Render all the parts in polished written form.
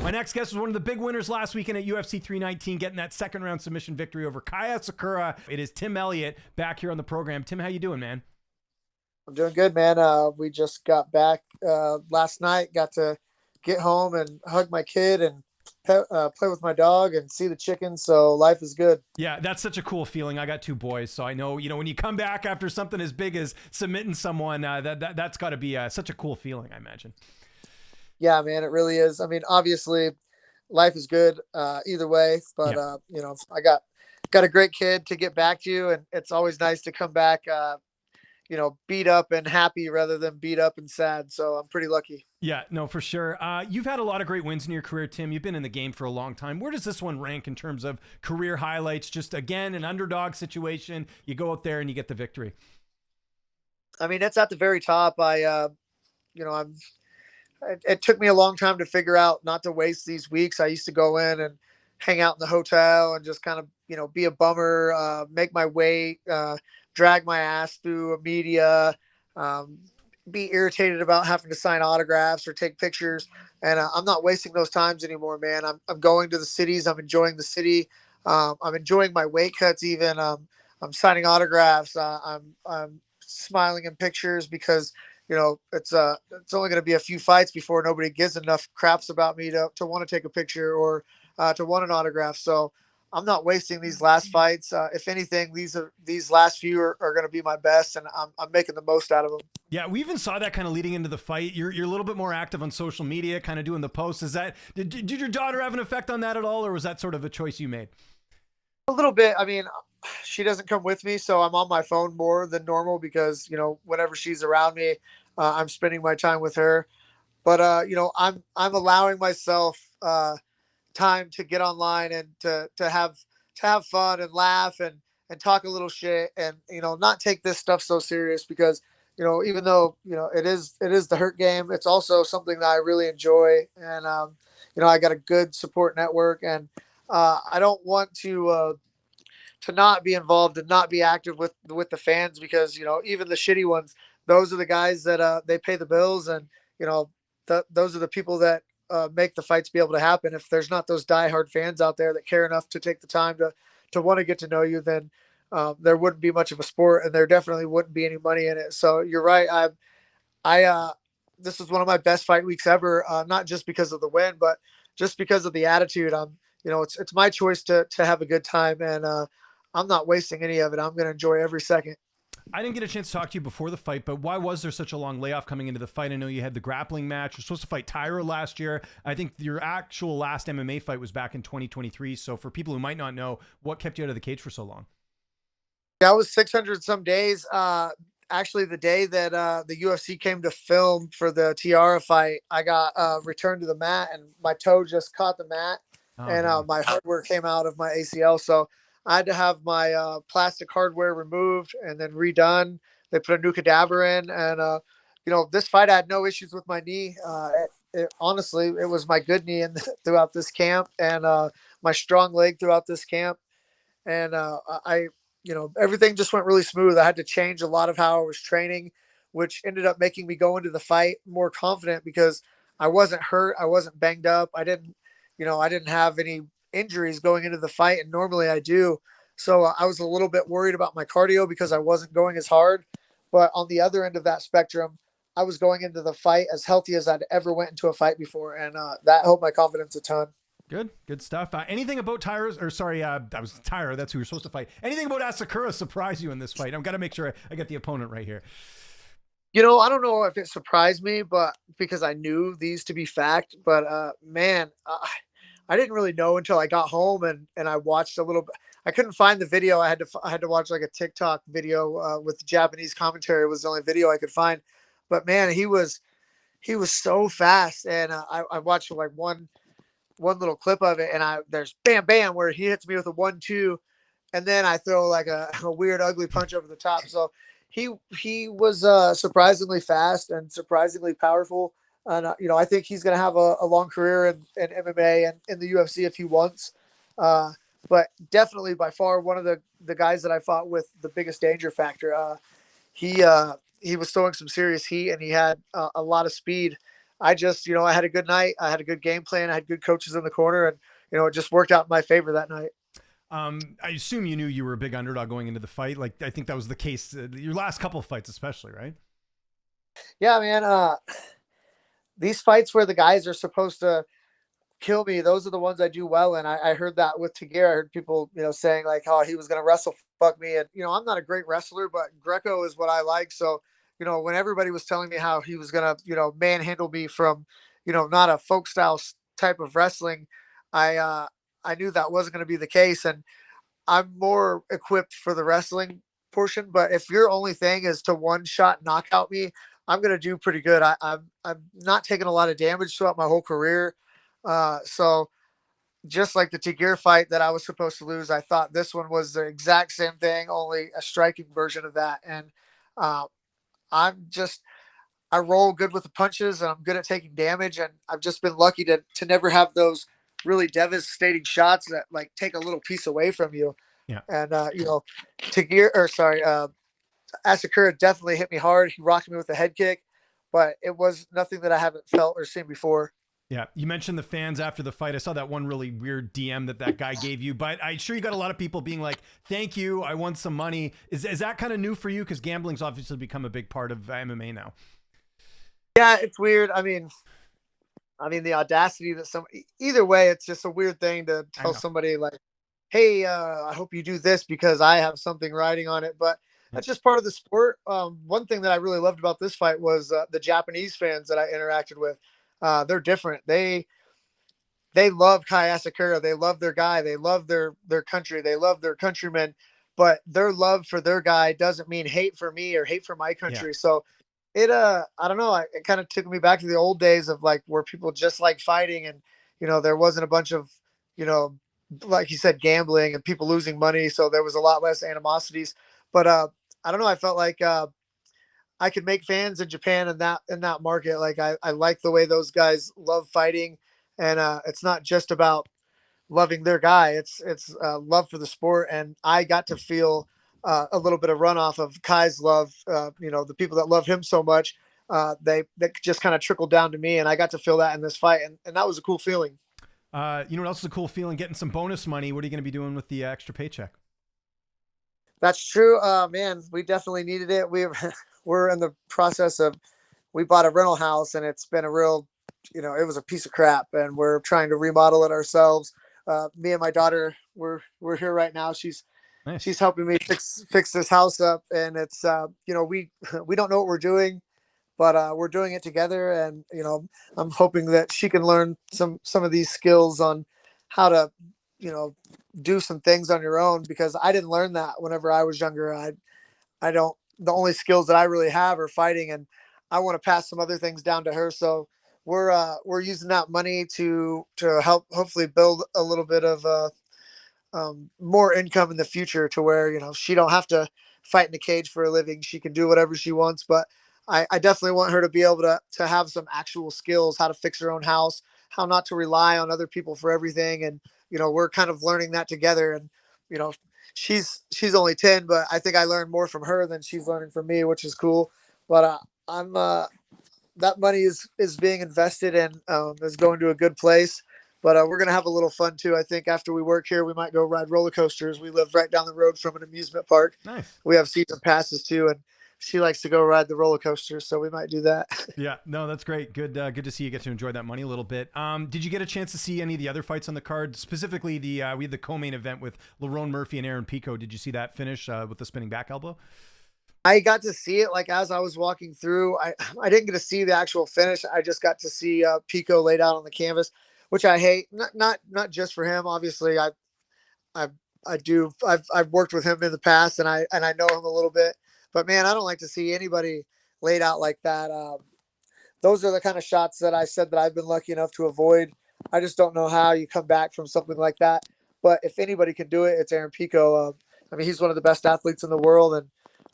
My next guest was one of the big winners last weekend at UFC 319, getting that second round submission victory over Kai Asakura. It is Tim Elliott back here on the program. Tim, how you doing, man? I'm doing good, man. We just got back last night, got to get home and hug my kid and play with my dog and see the chickens. So life is good. Yeah, that's such a cool feeling. I got two boys, so I know, when you come back after something as big as submitting someone, that's got to be such a cool feeling, I imagine. Yeah, man, it really is. I mean, obviously, life is good either way, but I got a great kid to get back to, and it's always nice to come back, beat up and happy rather than beat up and sad. So I'm pretty lucky. Yeah, no, for sure. You've had a lot of great wins in your career, Tim. You've been in the game for a long time. Where does this one rank in terms of career highlights? Just again, an underdog situation. You go out there and you get the victory. I mean, it's at the very top. It took me a long time to figure out not to waste these weeks. I used to go in and hang out in the hotel and just kind of, be a bummer, make my way, drag my ass through media, be irritated about having to sign autographs or take pictures. And I'm not wasting those times anymore, man. I'm going to the cities. I'm enjoying the city. I'm enjoying my weight cuts. Even I'm signing autographs. I'm smiling in pictures because, it's only going to be a few fights before nobody gives enough craps about me to want to take a picture or to want an autograph. So I'm not wasting these last fights. If anything, these last few are going to be my best, and I'm making the most out of them. Yeah, we even saw that kind of leading into the fight. You're a little bit more active on social media, kind of doing the posts. Did your daughter have an effect on that at all, or was that sort of a choice you made? A little bit. I mean, she doesn't come with me, so I'm on my phone more than normal because whenever she's around me, I'm spending my time with her. But I'm allowing myself time to get online and to have fun and laugh and talk a little shit and not take this stuff so serious because even though it is the hurt game, it's also something that I really enjoy, and I got a good support network, and I don't want to not be involved and not be active with the fans because even the shitty ones, those are the guys that they pay the bills, and those are the people that make the fights be able to happen. If there's not those diehard fans out there that care enough to take the time to want to get to know you, then there wouldn't be much of a sport, and there definitely wouldn't be any money in it. So you're right. This is one of my best fight weeks ever, not just because of the win, but just because of the attitude. It's my choice to have a good time, and I'm not wasting any of it. I'm going to enjoy every second. I didn't get a chance to talk to you before the fight, but why was there such a long layoff coming into the fight? I know you had the grappling match. You're supposed to fight Tyra last year. I think your actual last MMA fight was back in 2023. So for people who might not know, what kept you out of the cage for so long? That was 600 some days. Actually, the day that the UFC came to film for the Tiara fight, I got returned to the mat, and my toe just caught the mat, and my hardware came out of my ACL. So I had to have my plastic hardware removed and then redone. They put a new cadaver in, and this fight I had no issues with my knee. Honestly, it was my good knee throughout this camp, and my strong leg throughout this camp, and everything just went really smooth. I had to change a lot of how I was training, which ended up making me go into the fight more confident because I wasn't hurt, I wasn't banged up, I didn't have any injuries going into the fight, and normally I do. So I was a little bit worried about my cardio because I wasn't going as hard. But on the other end of that spectrum, I was going into the fight as healthy as I'd ever went into a fight before, and that helped my confidence a ton. Good stuff. Anything about that was Tyra. That's who you're supposed to fight. Anything about Asakura surprise you in this fight? I've got to make sure I get the opponent right here. I don't know if it surprised me, but because I knew these to be fact, but man, I didn't really know until I got home and I watched a little bit. I couldn't find the video. I had to watch like a TikTok video with Japanese commentary. It was the only video I could find. But man, he was so fast, and I watched like one little clip of it, and there's bam bam where he hits me with a 1-2, and then I throw like a weird ugly punch over the top. So he was surprisingly fast and surprisingly powerful. And, I think he's going to have a long career in MMA and in the UFC if he wants. But definitely by far one of the guys that I fought with the biggest danger factor. He was throwing some serious heat, and he had a lot of speed. I just, I had a good night. I had a good game plan. I had good coaches in the corner, and it just worked out in my favor that night. I assume you knew you were a big underdog going into the fight. Like, I think that was the case. Your last couple of fights, especially, right? Yeah, man. These fights where the guys are supposed to kill me, those are the ones I do well in. I heard that with Tagir. I heard people, saying like, oh, he was going to wrestle fuck me. And, I'm not a great wrestler, but Greco is what I like. So, when everybody was telling me how he was going to, manhandle me from, not a folk style type of wrestling, I knew that wasn't going to be the case. And I'm more equipped for the wrestling portion. But if your only thing is to one shot knockout me, I'm going to do pretty good. I'm not taking a lot of damage throughout my whole career. So just like the Tagir fight that I was supposed to lose, I thought this one was the exact same thing, only a striking version of that. And uh, I roll good with the punches, and I'm good at taking damage. And I've just been lucky to never have those really devastating shots that like take a little piece away from you. Yeah. And Asakura definitely hit me hard. He rocked me with a head kick, but it was nothing that I haven't felt or seen before. Yeah, you mentioned the fans after the fight. I saw that one really weird DM that guy gave you, but I'm sure you got a lot of people being like, "Thank you, I won some money." Is that kind of new for you? Because gambling's obviously become a big part of MMA now. Yeah, it's weird. I mean, the audacity that either way, it's just a weird thing to tell somebody like, "Hey, I hope you do this because I have something riding on it." But that's just part of the sport. One thing that I really loved about this fight was the Japanese fans that I interacted with. They're different. They love Kai Asakura. They love their guy. They love their country. They love their countrymen. But their love for their guy doesn't mean hate for me or hate for my country. Yeah. So I don't know. It kind of took me back to the old days of like where people just like fighting, and there wasn't a bunch of like you said, gambling and people losing money. So there was a lot less animosities. But I don't know. I felt like I could make fans in Japan in that market. Like I like the way those guys love fighting, and it's not just about loving their guy. It's love for the sport, and I got to feel a little bit of runoff of Kai's love. The people that love him so much, they just kind of trickled down to me, and I got to feel that in this fight, and that was a cool feeling. You know what else is a cool feeling? Getting some bonus money. What are you going to be doing with the extra paycheck? That's true. Man, we definitely needed it. We're in the process of, we bought a rental house, and it's been a real, it was a piece of crap, and we're trying to remodel it ourselves. Me and my daughter, we're here right now. She's helping me fix this house up, and it's, we don't know what we're doing, but we're doing it together. And, I'm hoping that she can learn some of these skills on how to, do some things on your own, because I didn't learn that whenever I was younger. The only skills that I really have are fighting, and I want to pass some other things down to her. So we're using that money to help hopefully build a little bit of more income in the future, to where she don't have to fight in a cage for a living. She can do whatever she wants. But I definitely want her to be able to have some actual skills, how to fix her own house, how not to rely on other people for everything. And we're kind of learning that together. And she's only 10, but I think I learned more from her than she's learning from me, which is cool. But I'm that money is being invested and is going to a good place. But we're going to have a little fun too. I think after we work here, we might go ride roller coasters. We live right down the road from an amusement park. Nice. We have season passes too, and she likes to go ride the roller coasters, so we might do that. Yeah, no, that's great. Good to see you get to enjoy that money a little bit. Did you get a chance to see any of the other fights on the card? Specifically, we had the co-main event with Lerone Murphy and Aaron Pico. Did you see that finish with the spinning back elbow? I got to see it like as I was walking through. I didn't get to see the actual finish. I just got to see Pico laid out on the canvas, which I hate. Not just for him. Obviously, I've worked with him in the past, and I know him a little bit. But man, I don't like to see anybody laid out like that. Those are the kind of shots that I said that I've been lucky enough to avoid. I just don't know how you come back from something like that. But if anybody can do it, it's Aaron Pico. He's one of the best athletes in the world, and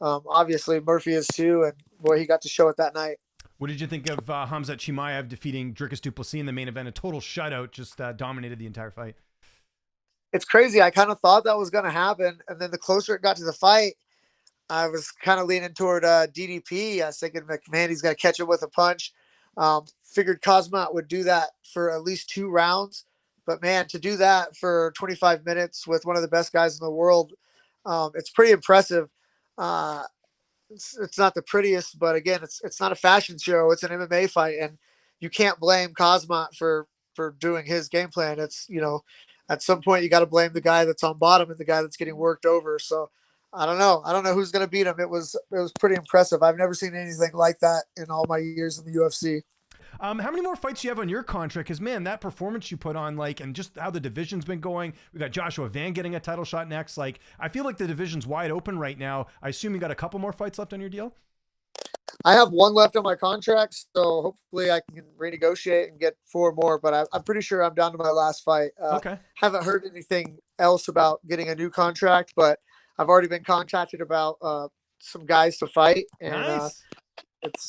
obviously Murphy is too. And boy, he got to show it that night. What did you think of Khamzat Chimaev defeating Dricus du Plessis in the main event? A total shutout, just dominated the entire fight. It's crazy. I kind of thought that was going to happen, and then the closer it got to the fight, I was kind of leaning toward DDP. I was thinking, man, he's going to catch him with a punch. Figured Khazmat would do that for at least 2 rounds. But man, to do that for 25 minutes with one of the best guys in the world, it's pretty impressive. Uh, it's not the prettiest, but again, it's not a fashion show. It's an MMA fight, and you can't blame Khazmat for doing his game plan. It's at some point you got to blame the guy that's on bottom and the guy that's getting worked over. So I don't know. I don't know who's going to beat him. It was pretty impressive. I've never seen anything like that in all my years in the UFC. How many more fights do you have on your contract? Because man, that performance you put on, and just how the division's been going. We got Joshua Van getting a title shot next. I feel like the division's wide open right now. I assume you got a couple more fights left on your deal. I have one left on my contract, so hopefully I can renegotiate and get 4 more. But I'm pretty sure I'm down to my last fight. Okay. Haven't heard anything else about getting a new contract, but I've already been contacted about some guys to fight. And, nice.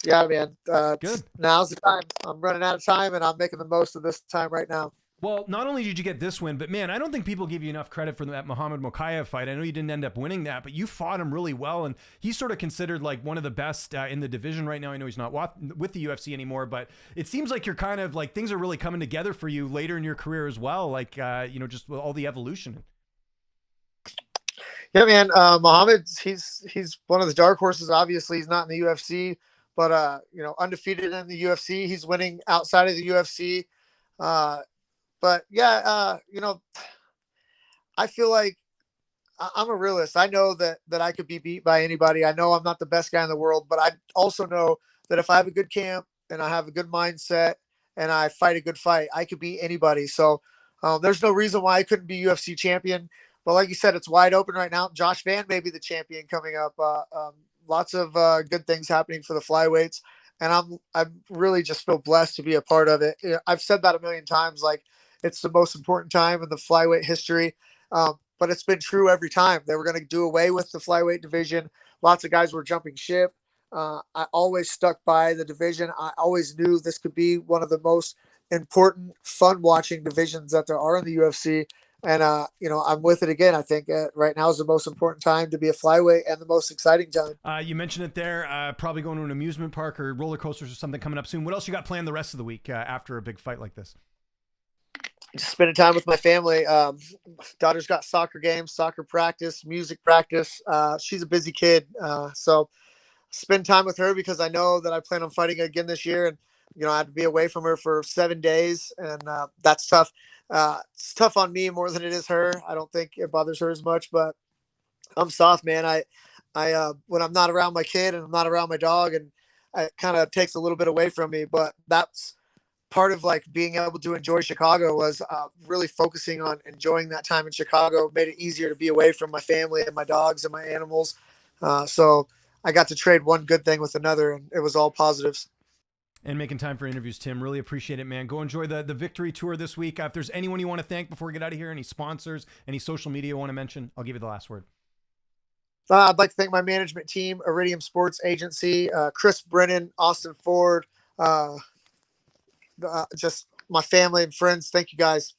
Man. Good. Now's the time. I'm running out of time, and I'm making the most of this time right now. Well, not only did you get this win, but man, I don't think people give you enough credit for that Muhammad Mokaev fight. I know you didn't end up winning that, but you fought him really well, and he's sort of considered one of the best in the division right now. I know he's not with the UFC anymore, but it seems like you're kind of things are really coming together for you later in your career as well. Just with all the evolution. Yeah, man. Muhammad, he's one of the dark horses. Obviously, he's not in the UFC. But, undefeated in the UFC. He's winning outside of the UFC. But, yeah, I feel like I'm a realist. I know that I could be beat by anybody. I know I'm not the best guy in the world, but I also know that if I have a good camp and I have a good mindset and I fight a good fight, I could beat anybody. So there's no reason why I couldn't be UFC champion. But like you said, it's wide open right now. Josh Van may be the champion coming up. Lots of good things happening for the flyweights, and I really just feel blessed to be a part of it. I've said that a million times, it's the most important time in the flyweight history, but it's been true every time. They were going to do away with the flyweight division. Lots of guys were jumping ship. I always stuck by the division. I always knew this could be one of the most important, fun-watching divisions that there are in the UFC. And, I'm with it again. I think right now is the most important time to be a flyweight and the most exciting time. You mentioned it there, probably going to an amusement park or roller coasters or something coming up soon. What else you got planned the rest of the week after a big fight like this? Just spending time with my family. Daughter's got soccer games, soccer practice, music practice. She's a busy kid. So spend time with her because I know that I plan on fighting again this year. And, I had to be away from her for 7 days, and that's tough. It's tough on me more than it is her. I don't think it bothers her as much, but I'm soft, man. I when I'm not around my kid and I'm not around my dog, and it kind of takes a little bit away from me, but that's part of being able to enjoy Chicago was really focusing on enjoying that time in Chicago. Made it easier to be away from my family and my dogs and my animals. So I got to trade one good thing with another, and it was all positives. And making time for interviews, Tim. Really appreciate it, man. Go enjoy the victory tour this week. If there's anyone you want to thank before we get out of here, any sponsors, any social media you want to mention, I'll give you the last word. I'd like to thank my management team, Iridium Sports Agency, Chris Brennan, Austin Ford, just my family and friends. Thank you, guys.